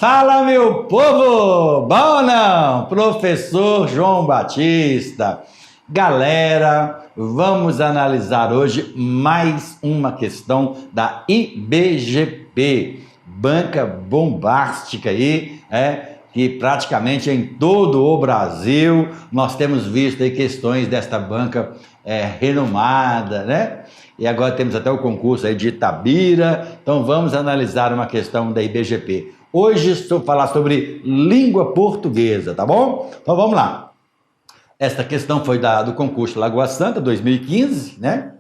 Fala, meu povo! Bom ou não? Professor João Batista. Galera, vamos analisar hoje mais uma questão da IBGP, banca bombástica aí, que praticamente em todo o Brasil nós temos visto aí questões desta banca renomada, né? E agora temos até o concurso aí de Itabira, então vamos analisar uma questão da IBGP. Hoje estou falar sobre língua portuguesa, tá bom? Então vamos lá. Esta questão foi do concurso Lagoa Santa 2015, né?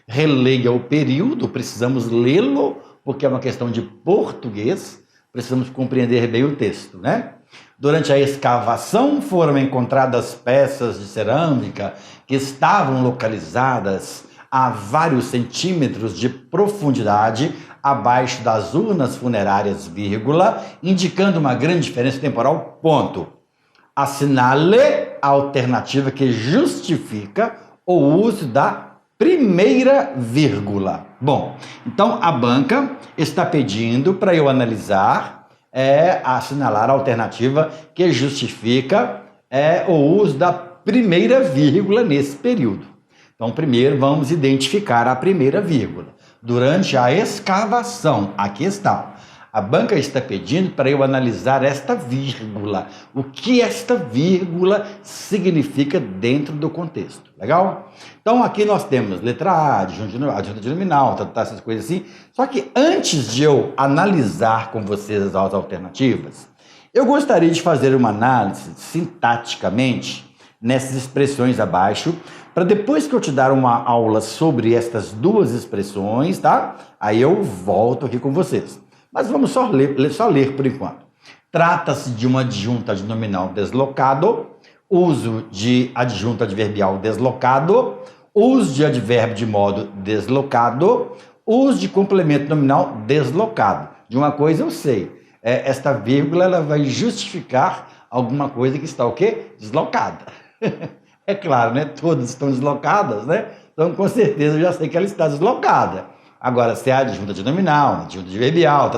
Releia o período, precisamos lê-lo, porque é uma questão de português, precisamos compreender bem o texto, né? Durante a escavação foram encontradas peças de cerâmica que estavam localizadas a vários centímetros de profundidade abaixo das urnas funerárias, vírgula, indicando uma grande diferença temporal, ponto. Assinale a alternativa que justifica o uso da primeira vírgula. Bom, então a banca está pedindo para eu analisar, assinalar a alternativa que justifica o uso da primeira vírgula nesse período. Então, primeiro vamos identificar a primeira vírgula. Durante a escavação, aqui está. A banca está pedindo para eu analisar esta vírgula. O que esta vírgula significa dentro do contexto. Legal? Então, aqui nós temos letra A, adjunta de nominal, essas coisas assim. Só que antes de eu analisar com vocês as alternativas, eu gostaria de fazer uma análise sintaticamente nessas expressões abaixo, para depois que eu te dar uma aula sobre estas duas expressões, tá? Aí eu volto aqui com vocês. Mas vamos só ler por enquanto. Trata-se de uma adjunta de nominal deslocado, uso de adjunta adverbial deslocado, uso de advérbio de modo deslocado, uso de complemento nominal deslocado. De uma coisa eu sei, esta vírgula ela vai justificar alguma coisa que está o quê? Deslocada. É claro, né? Todas estão deslocadas, né? Então, com certeza, eu já sei que ela está deslocada. Agora, se é adjunta de nominal, adjunta de verbial,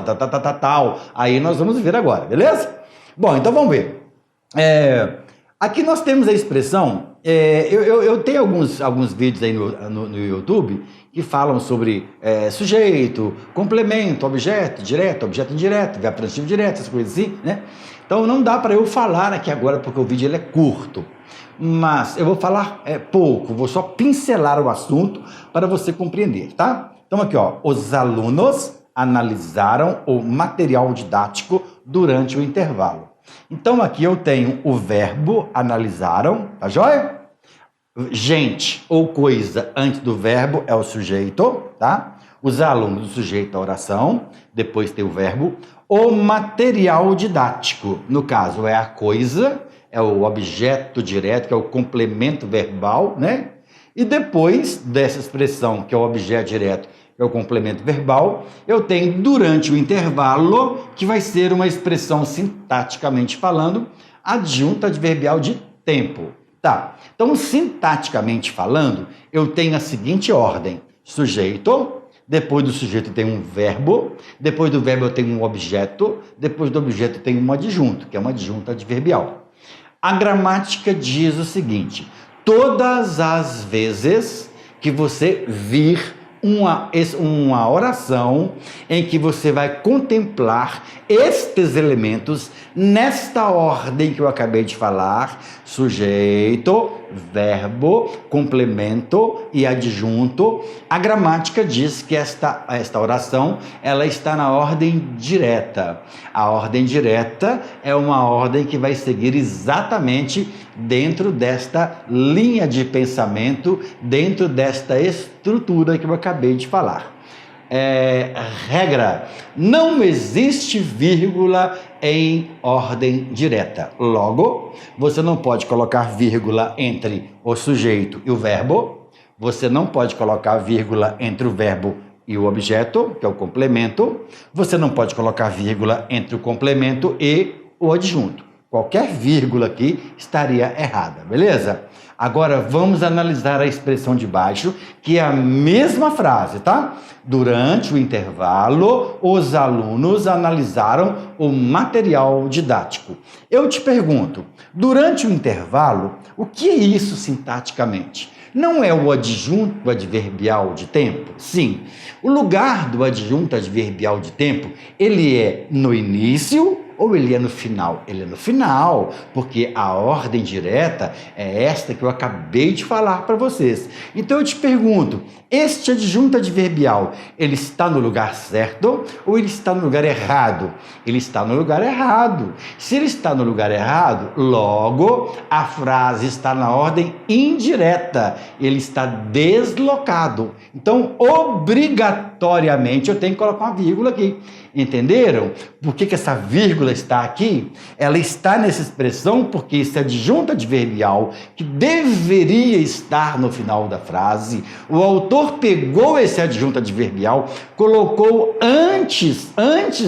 tal, aí nós vamos ver agora, beleza? Bom, então vamos ver. Aqui nós temos a expressão, eu tenho alguns vídeos aí no YouTube que falam sobre sujeito, complemento, objeto, direto, objeto indireto, verbo transitivo direto, essas coisas assim, né? Então não dá para eu falar aqui agora porque o vídeo ele é curto. Mas eu vou falar pouco, vou só pincelar o assunto para você compreender, tá? Então aqui, ó, os alunos analisaram o material didático durante o intervalo. Então aqui eu tenho o verbo analisaram, tá joia? Gente ou coisa antes do verbo é o sujeito, tá? Os alunos, o sujeito da oração, depois tem o verbo. O material didático, no caso, é a coisa, é o objeto direto, que é o complemento verbal, né? E depois dessa expressão, que é o objeto direto, que é o complemento verbal, eu tenho durante o intervalo, que vai ser uma expressão sintaticamente falando, adjunta adverbial de tempo. Tá, então sintaticamente falando, eu tenho a seguinte ordem: sujeito, depois do sujeito tem um verbo, depois do verbo eu tenho um objeto, depois do objeto eu tenho um adjunto, que é uma adjunta adverbial. A gramática diz o seguinte: todas as vezes que você vir uma oração em que você vai contemplar estes elementos nesta ordem que eu acabei de falar, sujeito, verbo, complemento e adjunto, a gramática diz que esta oração ela está na ordem direta. A ordem direta é uma ordem que vai seguir exatamente dentro desta linha de pensamento, dentro desta estrutura que eu acabei de falar. Regra: não existe vírgula em ordem direta. Logo, você não pode colocar vírgula entre o sujeito e o verbo, você não pode colocar vírgula entre o verbo e o objeto, que é o complemento, você não pode colocar vírgula entre o complemento e o adjunto. Qualquer vírgula aqui estaria errada, beleza? Agora vamos analisar a expressão de baixo, que é a mesma frase, tá? Durante o intervalo, os alunos analisaram o material didático. Eu te pergunto, durante o intervalo, o que é isso sintaticamente? Não é o adjunto adverbial de tempo? Sim. O lugar do adjunto adverbial de tempo, ele é no início ou ele é no final? Ele é no final, porque a ordem direta é esta que eu acabei de falar para vocês. Então eu te pergunto, este adjunto adverbial, ele está no lugar certo ou ele está no lugar errado? Ele está no lugar errado. Se ele está no lugar errado, logo a frase está na ordem indireta. Ele está deslocado. Então, obrigatoriamente, eu tenho que colocar uma vírgula aqui. Entenderam? Por que essa vírgula está aqui? Ela está nessa expressão porque esse adjunto adverbial que deveria estar no final da frase, o autor pegou esse adjunto adverbial, colocou antes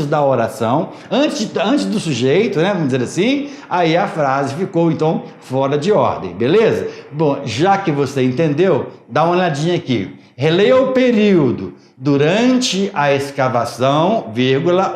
da oração, antes do sujeito, né? Vamos dizer assim, aí a frase ficou então fora de ordem, beleza? Bom, já que você entendeu, dá uma olhadinha aqui. Releia o período. Durante a escavação, vírgula,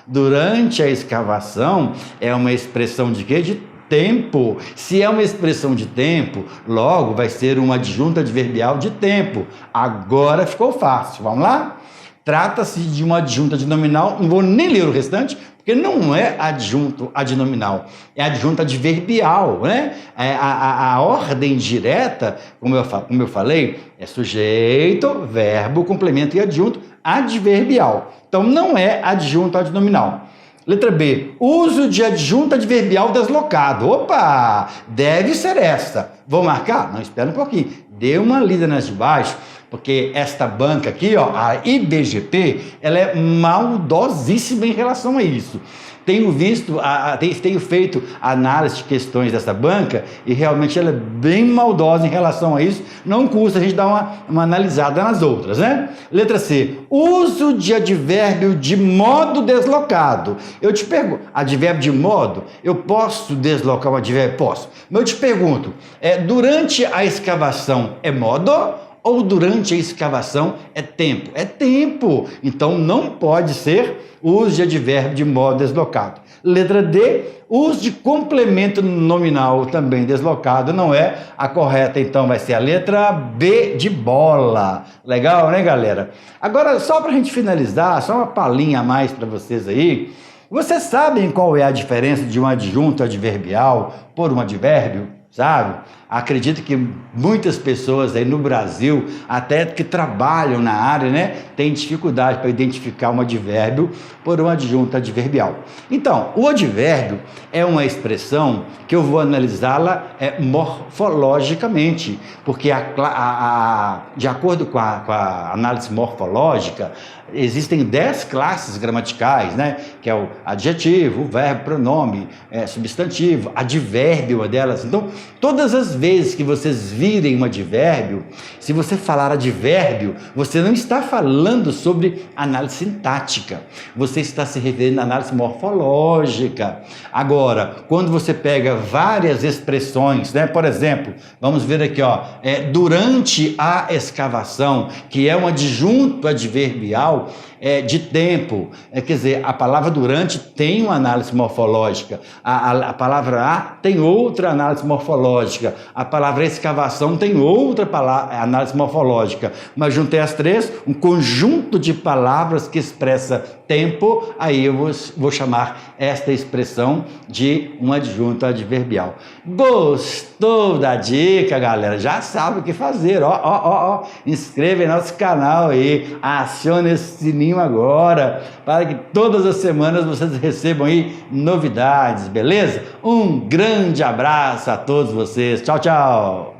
durante a escavação é uma expressão de quê? De tempo. Se é uma expressão de tempo, logo vai ser um adjunto adverbial de tempo. Agora ficou fácil, vamos lá? Trata-se de uma adjunta adnominal, não vou nem ler o restante, porque não é adjunto adnominal, é adjunta adverbial, né? A ordem direta, como eu falei, é sujeito, verbo, complemento e adjunto adverbial. Então não é adjunto adnominal. Letra B, uso de adjunto adverbial deslocado. Deve ser essa. Vou marcar? Não, espera um pouquinho. Dê uma lida nas de baixo, porque esta banca aqui, ó, a IBGP, ela é maldosíssima em relação a isso. Tenho feito análise de questões dessa banca e realmente ela é bem maldosa em relação a isso. Não custa a gente dar uma analisada nas outras, né? Letra C, uso de advérbio de modo deslocado. Eu te pergunto, advérbio de modo, eu posso deslocar um advérbio? Posso. Mas eu te pergunto, durante a escavação é modo? Ou durante a escavação é tempo? É tempo. Então não pode ser uso de advérbio de modo deslocado. Letra D, uso de complemento nominal também deslocado não é a correta, então vai ser a letra B de bola. Legal, né, galera? Agora, só para a gente finalizar, só uma palhinha a mais para vocês aí. Vocês sabem qual é a diferença de um adjunto adverbial por um advérbio? Sabe? Acredito que muitas pessoas aí no Brasil, até que trabalham na área, né, têm dificuldade para identificar um advérbio por um adjunto adverbial. Então, o advérbio é uma expressão que eu vou analisá-la morfologicamente, porque de acordo com a análise morfológica, existem 10 classes gramaticais, né? Que é o adjetivo, o verbo, pronome, substantivo, advérbio, uma delas. Então, todas as vezes que vocês virem um advérbio, se você falar advérbio, você não está falando sobre análise sintática, você está se referindo à análise morfológica. Agora, quando você pega várias expressões, né? Por exemplo, vamos ver aqui, ó, durante a escavação, que é um adjunto adverbial, de tempo, quer dizer, a palavra durante tem uma análise morfológica, a palavra a tem outra análise morfológica, a palavra escavação tem outra análise morfológica, mas juntei as três, um conjunto de palavras que expressa tempo, aí eu vou chamar esta expressão de um adjunto adverbial. Gostou da dica, galera? Já sabe o que fazer, inscreva em nosso canal aí, acione esse sininho agora, para que todas as semanas vocês recebam aí novidades, beleza? Um grande abraço a todos vocês, tchau, tchau!